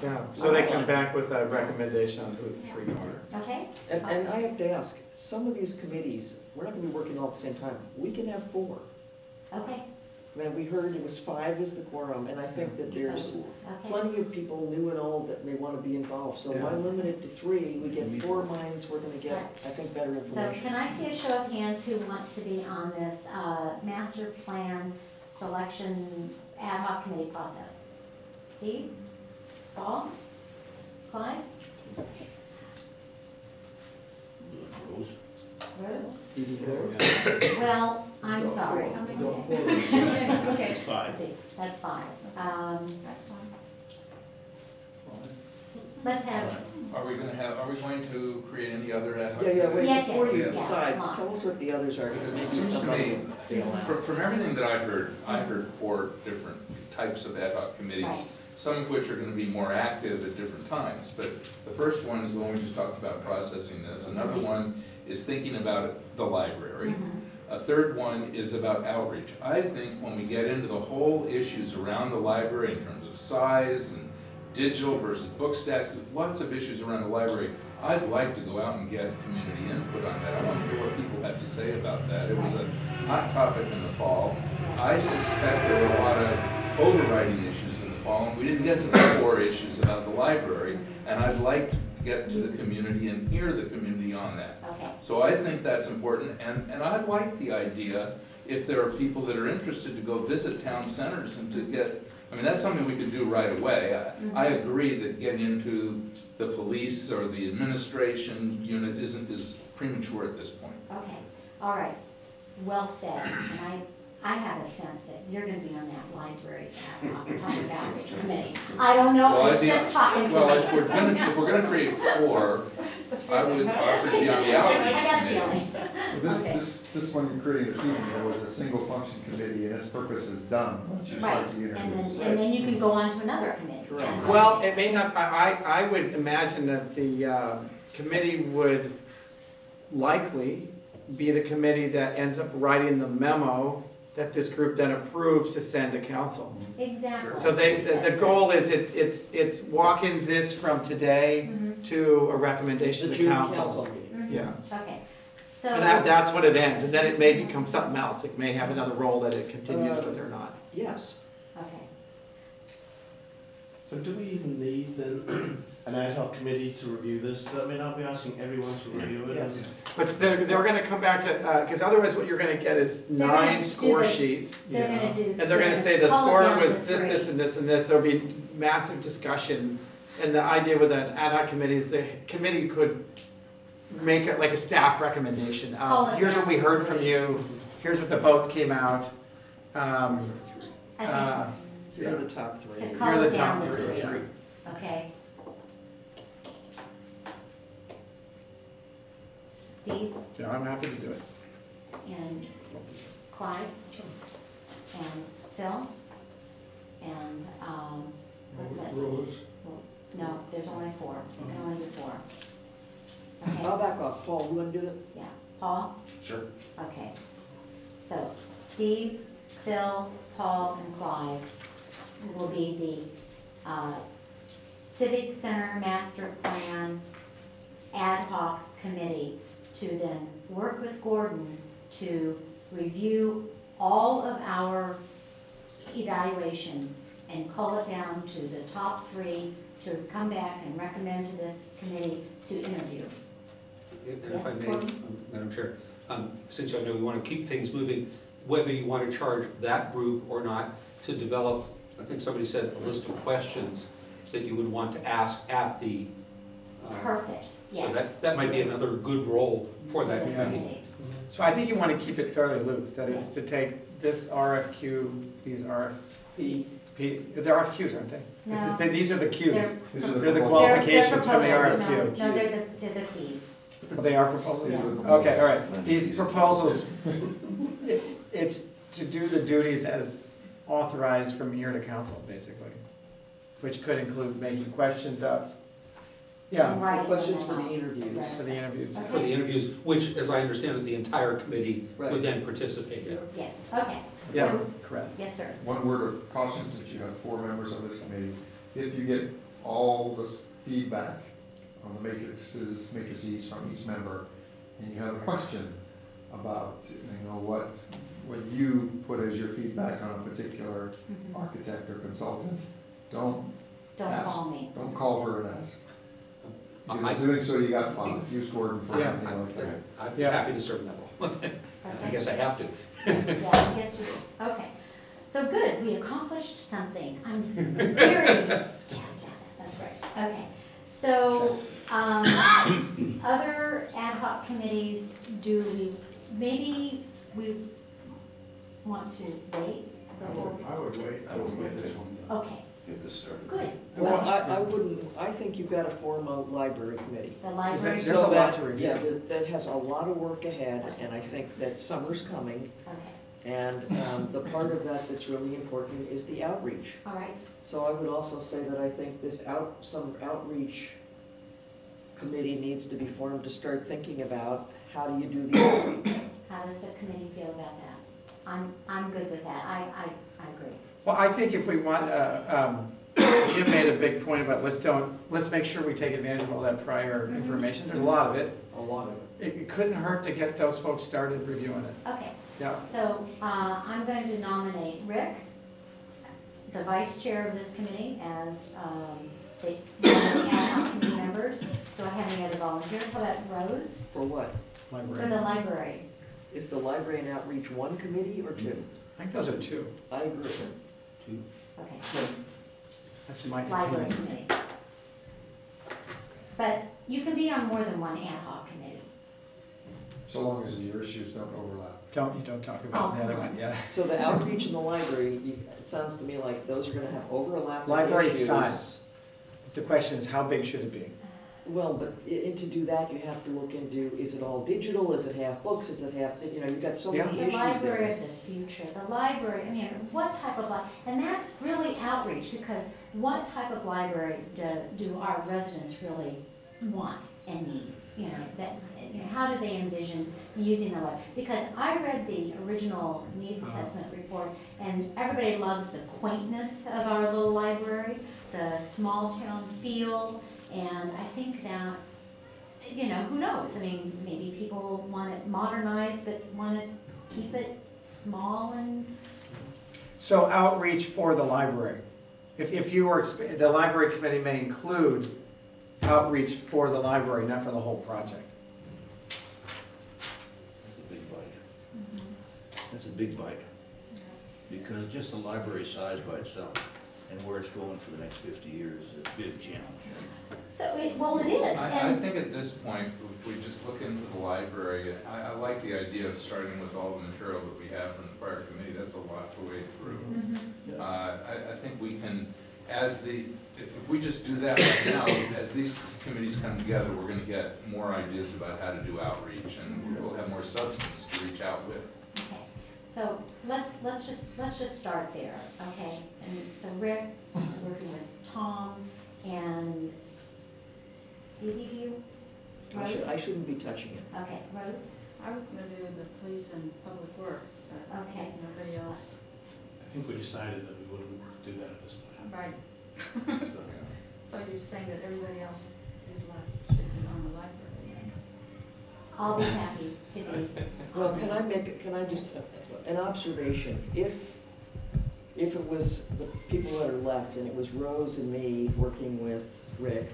Yeah, so they come back with a recommendation on who the 3 are. Okay? And I have to ask, some of these committees, we're not gonna be working all at the same time. We can have 4. Okay, I mean, we heard it was 5 is the quorum, and I think that there's okay. plenty of people new and old that may want to be involved. So why Yeah. limit it to 3? We get 4 minds, we're gonna get, I think, better So information. can I see a show of hands who wants to be on this master plan selection ad hoc committee process? Steve? Paul? Clyde? Rose? Well, I'm sorry. Okay. It's 5. Let's see, that's 5. Let's have, Are we going to create any other ad hoc? Yeah, wait, Yes, before you yes, yeah, decide, lots. tell us what the others are, because It maybe seems to some of me, them fail out. from everything that I heard 4 different types of ad hoc committees, Right. some of which are going to be more active at different times. But the first one is the one we just talked about, processing this. Another one is thinking about the library. A third one is about outreach. I think when we get into the whole issues around the library in terms of size and digital versus book stacks, lots of issues around the library, I'd like to go out and get community input on that. I want to hear what people have to say about that. It was a hot topic in the fall. I suspect there were a lot of overriding issues in the fall, and we didn't get to the core issues about the library, and I'd like to get to the community and hear the community on that. okay. So I think that's important, and I like the idea, if there are people that are interested, to go visit town centers and to get, I mean, that's something we could do right away. I agree that getting into the police or the administration unit is premature at this point. Okay, all right, well said, and I have a sense that you're gonna be on that library public outreach committee. I don't know, Well, it's just talking to me. Well, if we're gonna create 4, I would offer to be on the I outreach got a committee. feeling. Well, Okay. this one you're creating this evening, there was a single function committee, and its purpose is done once you Right, start the and interview. then you can go on to another committee. Correct. And- Well, it may not, I would imagine that the committee would likely be the committee that ends up writing the memo that this group then approves to send to council. Exactly. So the That's goal is it's walking this from today Mhm. to a The recommendation to June council. council meeting. Mhm. Yeah. Okay, so. And that's what it ends, and then it may become something else. It may have another role that it continues with or not. Yes. Okay, So do we even need then an ad hoc committee to review this? I mean, I'll be asking everyone to review it. Yes. But they're gonna come back to, because otherwise what you're gonna get is They're gonna 9 do score the- sheets. you they're know, gonna do. And they're gonna say the call it score down was to this, 3. this, and this, and this. There'll be massive discussion. And the idea with an ad hoc committee is the committee could make it like a staff recommendation. Call it Here's what down we to heard from 3. you, here's what the votes came out. I Here are the top 3. To Here call are the it down top to 3. 3. yeah. think, okay. Steve Yeah, I'm happy to do it. and Clyde and Phil and, what's that? No, there's only 4. You can only do 4. I'll Okay, back off. Paul, you want to do that? yeah. Paul? Sure. Okay. So Steve, Phil, Paul, and Clyde will be the Civic Center Master Plan Ad Hoc Committee to then work with Gordon to review all of our evaluations and cull it down to the top 3 to come back and recommend to this committee to interview. And if I Yes, may, Gordon? Madam Chair, since I know we want to keep things moving, whether you want to charge that group or not to develop, I think somebody said, a list of questions that you would want to ask at the. Perfect, So yes. that might be another good role for that This committee. committee. So I think you want to keep it fairly loose. That is to take this RFQ, these Please. they're RFQs, aren't they? No. These are the Qs. They're- These are They're the qual- qualifications from the proposals, no, RFQ. No, they're the keys. Well, they are proposals? These are the Okay, all right. These proposals, it's to do the duties as authorized from here to council, basically, which could include making questions up. Yeah, Right. Questions for the interviews. Right. for the interviews. For the interviews, which, as I understand it, the entire committee Right. would then participate in. Yes, okay. Yeah, So- correct. Yes, sir. One word of caution, since you have 4 members of this committee, if you get all this feedback on the matrices, matrices from each member, and you have a question about, what you put as your feedback on a particular architect or consultant, don't Don't ask. call me. Don't call her and ask. Because I- in doing so, you got fined, if you scored in for Yeah. anything like that. I'd be Yeah. happy to serve that role. I Okay. guess I have to. Yeah, I guess you do. Okay. So good, we accomplished something. I'm very jazzed about it. That's right. Okay. So, other ad hoc committees, maybe we want to wait? I would wait this one. Okay, Get this started. good. Well, I wouldn't, I think you've got to form a library committee. The library. There's a So lot that- to review. Yeah, that has a lot of work ahead, and I think that summer's coming, Okay, and the part of that that's really important is the outreach. all right. So I would also say that I think some outreach committee needs to be formed to start thinking about how do you do the outreach. How does the committee feel about that? I'm good with that. I agree. Well, I think if we want, Jim made a big point about let's make sure we take advantage of all that prior information. There's a lot of it. A lot of it. It couldn't hurt to get those folks started reviewing it. Okay, Yeah. so I'm going to nominate Rick, the vice chair of this committee, as the ad hoc committee members. Do I have any other volunteers? How about Rose For what? for Library. the library? Is the library and outreach one committee or two? I think those are two. I agree. Okay, That's my library opinion. committee. But you can be on more than one ad hoc committee. So long as your issues don't overlap. You don't talk about the other one, yeah. So the outreach and the library, it sounds to me like those are gonna have overlapping Library issues. size. The question is, how big should it be? Well, but to do that, you have to look into, is it all digital, is it half books, is it half, you've got so many The issues library there. of the future, the library, what type of, and that's really outreach, because what type of library do our residents really want and need? How do they envision using the library? Because I read the original needs assessment report, and everybody loves the quaintness of our little library, the small town feel, and I think that, who knows? Maybe people want it modernized, but want to keep it small and, So outreach for the library. If you were, the library committee may include outreach for the library, not for the whole project. That's a big bite. That's a big bite. Because just the library size by itself and where it's going for the next 50 years is a big challenge. well, it is. I And think at this point, if we just look into the library, I like the idea of starting with all the material that we have from the prior committee. That's a lot to wade through. Mhm. I think we can, if we just do that right now, as these committees come together, we're gonna get more ideas about how to do outreach, and we'll have more substance to reach out with. Okay, so let's just start there, okay? And so Rick, working with Tom, and did you, Rose? I shouldn't be touching it. Okay, Rose? I was gonna do the police and public works, but Okay. nobody else. I think we decided that we wouldn't do that at this point. Right, So, so you're saying that everybody else is should be on the library? I'll be happy to be. Well, can I just, an observation, if it was the people that are left and it was Rose and me working with Rick,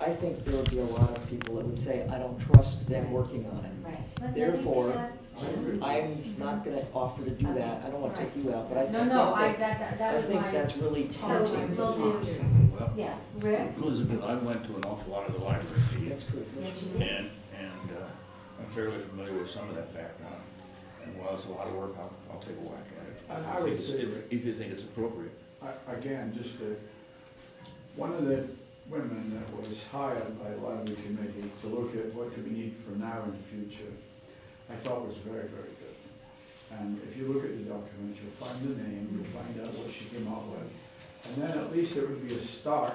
I think there would be a lot of people that would say, I don't trust them working on it. Right. But Therefore, then, I'm not gonna offer to do that, I don't wanna take you out, but I think That was I think my. that's really So tempting. we'll do, Well, yeah, Rick? Elizabeth, I went to an awful lot of the library meetings, That's true. Yes, you did. and I'm fairly familiar with some of that background. And while it's a lot of work, I'll take a whack at it. I would say, If you think it's appropriate. again, one of the women that was hired by the library committee to look at what do we need for now and the future, I thought was very, very good. And if you look at the document, you'll find the name, you'll find out what she came up with. And then at least it would be a start,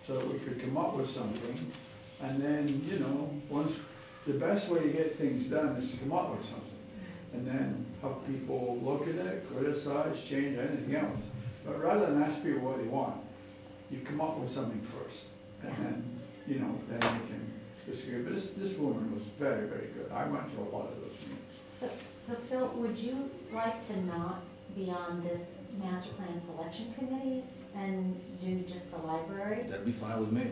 so that we could come up with something. And then, the best way to get things done is to come up with something. And then have people look at it, criticize, change, anything else. But rather than ask people what they want, you come up with something first, and then, you know, then you can disagree. But this woman was very, very good. I went to a lot of those meetings. So Phil, would you like to not be on this master plan selection committee and do just the library? That'd be fine with me.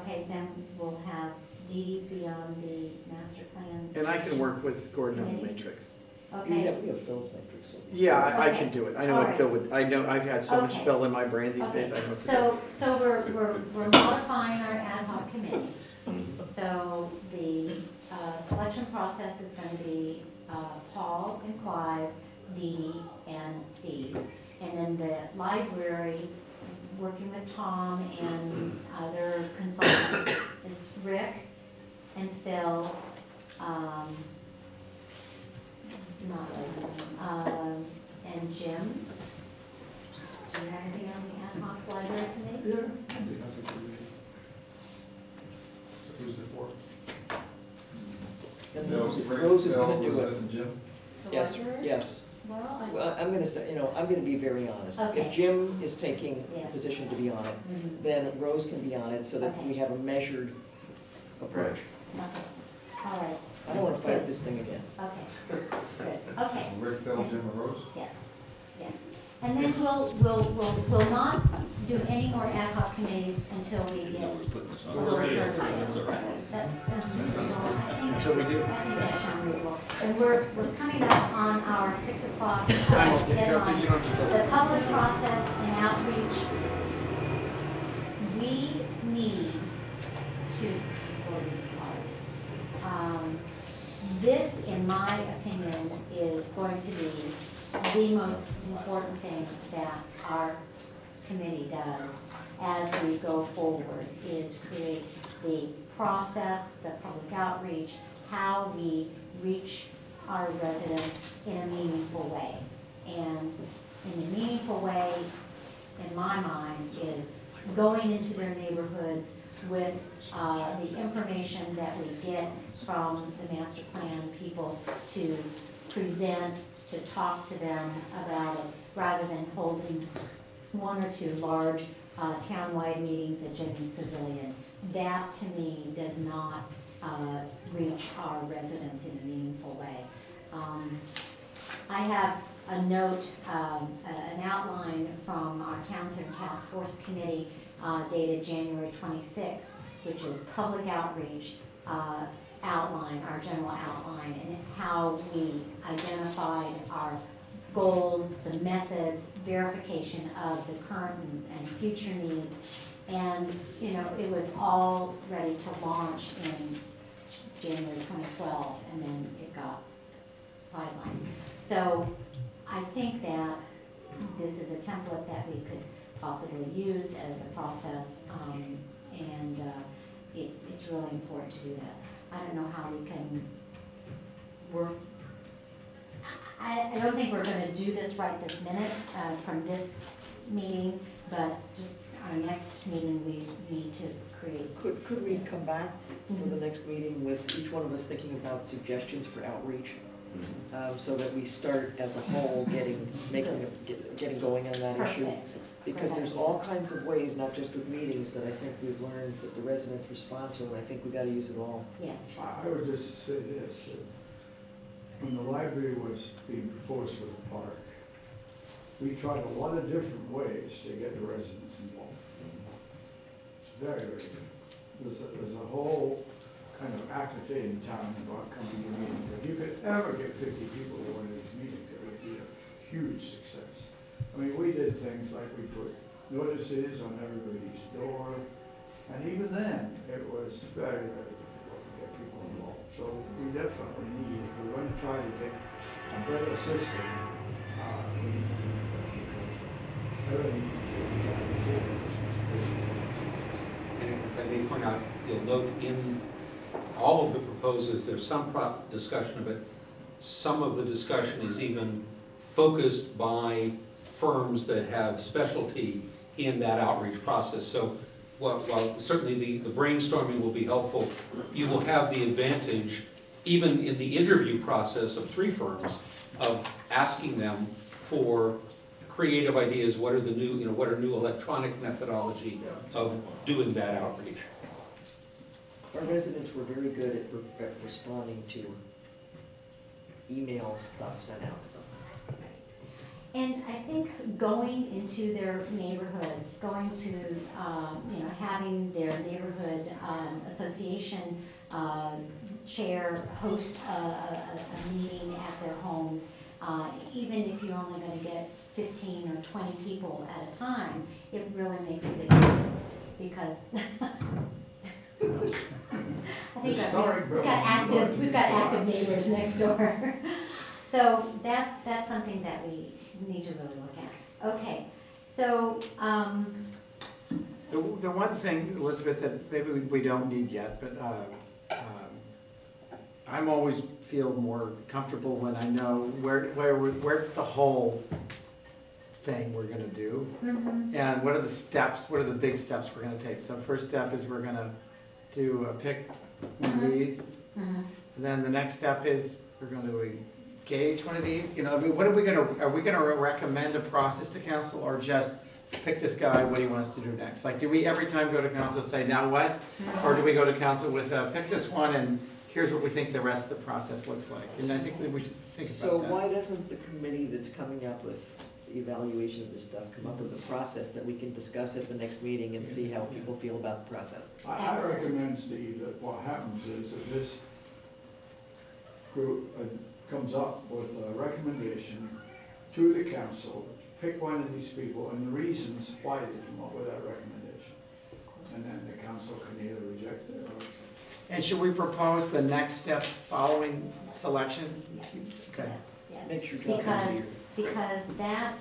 Okay, then we'll have Dee Dee be on the master plan. And I can work with Gordon on the Committee. matrix. We Okay, have Phil's matrix. So. Yeah, I Okay. can do it. I know what Alright. Phil would, I know, I've had so much Okay. Phil in my brain these okay, days, I know what to do. so we're modifying our ad hoc committee. So the selection process is going to be Paul and Clive, Dee Dee, and Steve. And then the library, working with Tom and other consultants, is Rick and Phil, not Leslie, and Jim. Do you have anything on the ad hoc library committee? Who's the fourth? And Bill, Rose is Bill, gonna do Elizabeth, it. and Jim? The Yes, library? yes. Well, Well, I'm gonna say, I'm gonna be very honest. Okay. If Jim is taking Yeah. the position to be on it, Mhm. then Rose can be on it so that Okay. we have a measured approach. Okay, all right, I don't wanna fight this thing again. okay, good, okay, Rick, Bill, Jim, and Rose? yes, yeah. And then we'll not do any more ad hoc committees until we You get know, we're putting this a on. little further. That's all right. That sounds reasonable. I think- Until we do. I think that sounds reasonable. And we're coming up on our 6 o'clock I'm okay, deadline. you don't have to. The public process and outreach, we need to, this is Gordon's part. This, in my opinion, is going to be the most important thing that our committee does as we go forward, is create the process, the public outreach, how we reach our residents in a meaningful way. And in a meaningful way, in my mind, is going into their neighborhoods with the information that we get from the master plan people to present, to talk to them about it, rather than holding one or two large townwide meetings at Jennings Pavilion. That, to me, does not reach our residents in a meaningful way. I have a note, an outline from our Town Center Task Force Committee dated January 26th, which is public outreach outline, our general outline, and how we identified our goals, the methods, verification of the current and future needs. And, you know, it was all ready to launch in January 2012, and then it got sidelined. So I think that this is a template that we could possibly use as a process, and it's really important to do that. I don't know how we can work. I don't think we're going to do this right this minute from this meeting, but just our next meeting, we need to create. Could we come back for the next meeting with each one of us thinking about suggestions for outreach? So that we start as a whole getting going on that issue. Perfect. Because there's all kinds of ways, not just with meetings, that I think we've learned that the residents respond to, and I think we gotta use it all. Yes. I would just say this, that when the library was being proposed for the park, we tried a lot of different ways to get the residents involved. It's very, very good. There's a whole kind of apathy in town about coming to meetings. If you could ever get 50 people to one of these meetings, it would be a huge success. I mean, we did things like we put notices on everybody's door, and even then, it was very, very difficult to get people involved. So we definitely need, if we're going to try to get a better system, we need to do that, because everything that we got before was basically. And if I may point out, you'll note in all of the proposals, there's some discussion of it. Some of the discussion is even focused by firms that have specialty in that outreach process. So while certainly the brainstorming will be helpful, you will have the advantage, even in the interview process of 3 firms, of asking them for creative ideas, what are the new, what are new electronic methodology of doing that outreach. Our residents were very good at responding to email stuff sent out to them. And I think going into their neighborhoods, going to, having their neighborhood association chair host a meeting at their homes, even if you're only going to get 15 or 20 people at a time, it really makes a big difference because I think we've got active neighbors next door. So that's something that we need to really look at. Okay, so The one thing, Elizabeth, that maybe we don't need yet, but I'm always feel more comfortable when I know where's the whole thing we're gonna do, and what are the steps, what are the big steps we're gonna take. So first step is we're gonna do pick one of these, and then the next step is we're gonna gauge one of these. I mean, what are we gonna recommend a process to council, or just pick this guy, what do you want us to do next? Like, do we every time go to council say, now what? Or do we go to council with, pick this one and here's what we think the rest of the process looks like? And I think we should think about that. So why doesn't the committee that's coming up with the evaluation of this stuff come up with a process that we can discuss at the next meeting and see how people feel about the process? I recommend, Steve, that what happens is that this group comes up with a recommendation to the council, pick one of these people and the reasons why they came up with that recommendation. And then the council can either reject it or accept it. And should we propose the next steps following selection? Okay. Yes. Make sure job easier. Because that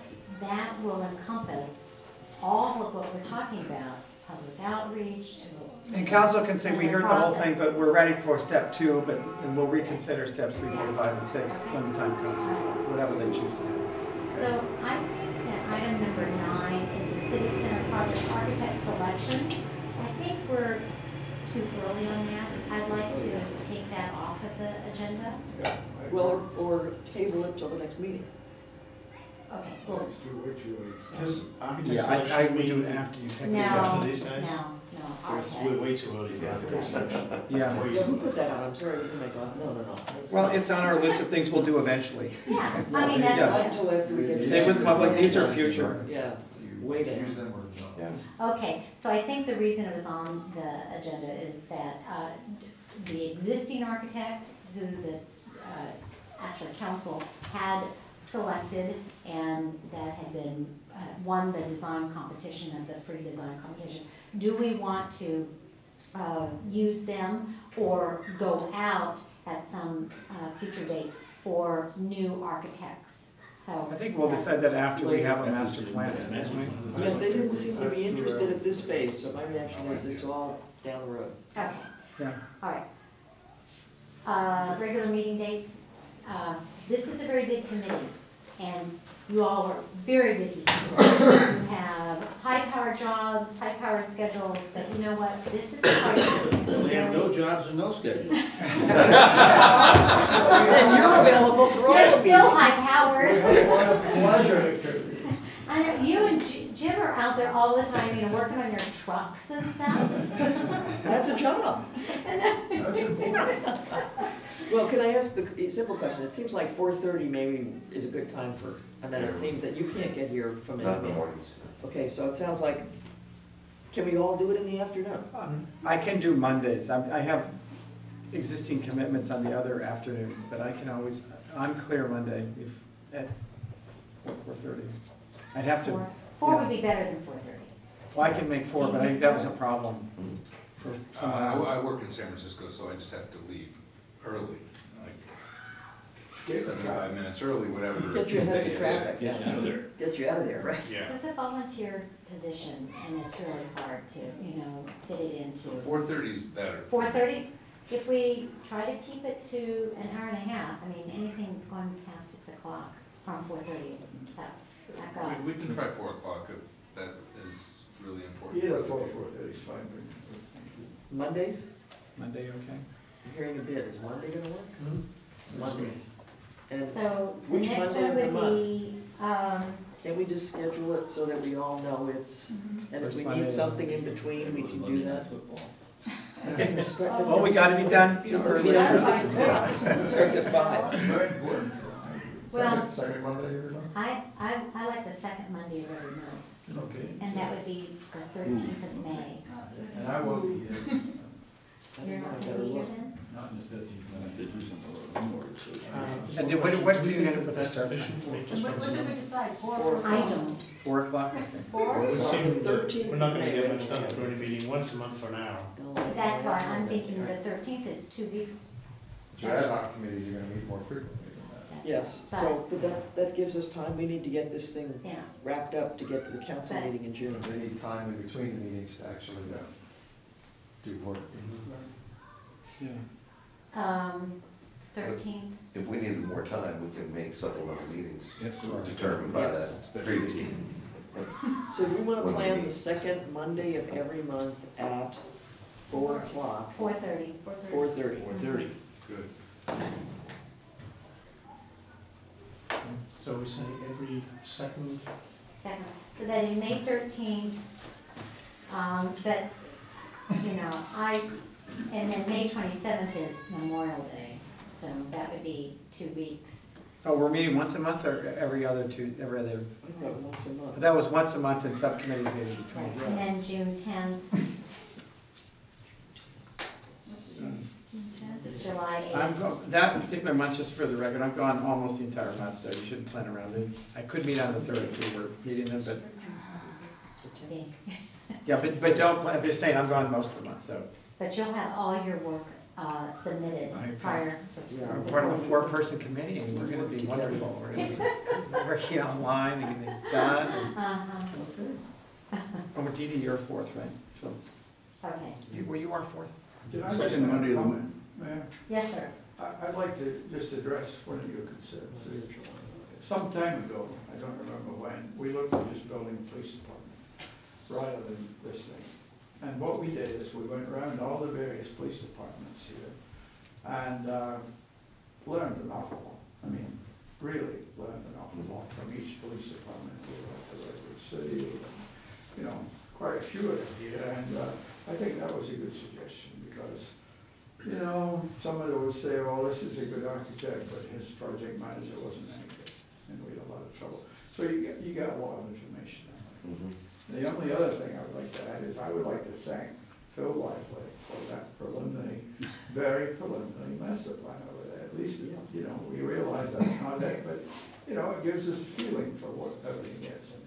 will encompass all of what we're talking about, public outreach. And council can say, we heard the whole thing, but we're ready for step 2, and we'll reconsider steps 3, 4, 5, and 6 when the time comes, whatever they choose to do. So I think that item number 9 is the Civic Center project architect selection. I think we're too early on that. I'd like to take that off of the agenda. Yeah, Well, or table it till the next meeting. Okay, well, It's too way too early. Does architect Yeah, I selection would do mean it after you pick no, the selection no, of these guys? no, It's architect. way too early for architect selection? Yeah. Yeah, who put that on? I'm sorry, we didn't make a, no. Well, it's on our list of things we'll do eventually. Yeah, I mean, Yeah. Not that's, until after we get. Same with public, these are future. Yeah, You way down. use them or not. Yeah. okay, so I think the reason it was on the agenda is that the existing architect who the actual council had selected and that had been, won the design competition of the free design competition. Do we want to use them or go out at some future date for new architects? So I think we'll decide that after we have a master plan. Yeah, they didn't seem to be interested at this phase, so my reaction is it's all down the road. Okay, Yeah. all right. Regular meeting dates. This is a very big committee, and you all are very busy. You have high-powered jobs, high-powered schedules, but you know what? This is a part We have no jobs and no schedule. Then you're available for all You're the still meetings. high-powered. Pleasure. I know, you and Jim are out there all the time, working on your trucks and stuff. That's a job. That's important. Well, can I ask the simple question? It seems like 4:30 maybe is a good time for, it seems that you can't get here from Not in the an mornings. Okay, so it sounds like, can we all do it in the afternoon? I can do Mondays. I have existing commitments on the other afternoons, but I can always, I'm clear Monday at 4:30. I'd have to, Four would be better than 4:30. well, I can make 4, but I think that was a problem for someone else. I work in San Francisco, so I just have to leave early, like 75 minutes early, whatever. Get you ahead of the day it traffic. is. Get you out of there. Get you out of there, right? Yeah. This is a volunteer position, and it's really hard to, fit it into. So 4:30 is better. 4:30? If we try to keep it to an hour and a half, anything going past 6 o'clock from 4:30 is tough. I've got- We can try 4 o'clock if that is really important. Either 4:30 is fine. Mondays? Monday, okay? I'm hearing a bit. Is Monday gonna work? Mondays. And So the Which next Monday one of the would be, Can we just schedule it so that we all know it's, and if First we Monday need of something in between, we can do that? Oh, we gotta be done, Be early. done at 6 o'clock. It starts at 5. Very important. Well, Second Monday, every month? I like the second Monday of every month, Okay. and that would be the 13th of May. And I won't be here, You're not gonna be here then? not in the 15th minute. And what do you end up with the That's start sufficient for time? me, just When once a when did we month. decide? I don't. 4 o'clock? Four? It would seem The that 13th we're not gonna of get May. much done for any meeting once a month for now. That's why I'm thinking the 13th is 2 weeks. So ad hoc committees are gonna meet more frequently than that. Yes, so, but that gives us time, we need to get this thing Yeah, wrapped up to get to the council But- meeting in June. And they need time in between the meetings to actually do work. 13th. If we needed more time, we can make supplemental meetings Absolutely. determined by Yes. that previous meeting. So we want to When we plan the meet. second Monday of every month at 4 o'clock, 4:30. 4:30. 4:30, good. So we say every second, Second, so that in May 13th, but, you know, and then May 27th is Memorial Day, so that would be 2 weeks. Oh, we're meeting once a month or every other? I thought once a month. That was once a month and subcommittees meeting between. And then June 10th. July 8th. That particular month, just for the record, I'm gone almost the entire month, so you shouldn't plan around it. I could meet on the 3rd if we were meeting them, but, See, yeah, but don't, I'm just saying, I'm gone most of the month, so. but you'll have all your work submitted prior. We're part of a 4-person committee, and we're gonna be wonderful. We're gonna be working online, and getting things done. Uh-huh. Oh, Dee Dee, you're 4th, right? Phil's- Okay, you are 4th? Did I just Second make a Monday of the comment, Mayor? yes, sir. I'd like to just address one of your concerns. Some time ago, I don't remember when, we looked at just building a police department rather than this thing. And what we did is we went around all the various police departments here and learned an awful lot. I mean, really learned an awful lot from each police department. We went to Redwood City, and, you know, quite a few of them here. And I think that was a good suggestion because, you know, somebody would say, well, this is a good architect, but his project manager wasn't any good. And we had a lot of trouble. So you got a lot of information that way. The only other thing I would like to add is I would like to thank Phil Lively for that preliminary, very preliminary master plan over there. At least, you know, we realize that's not it, but, you know, it gives us a feeling for what everything is. And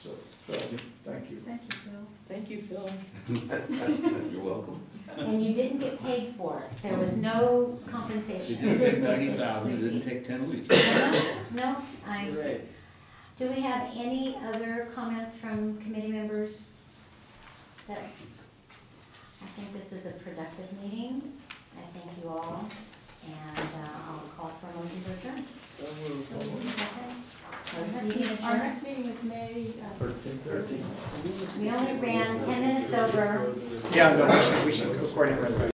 so, thank you. Thank you, Bill. Thank you, Phil. You're welcome. And you didn't get paid for it. There was no It compensation. didn't take 90,000, it didn't take 10 weeks. No, I, Right. do we have any other comments from committee members? I think this was a productive meeting. I thank you all, and I'll call for a motion to adjourn. So moved. Meeting Our adjourned. next meeting is May 13th. We only ran 10 minutes over. Yeah, no, we should coordinate right away.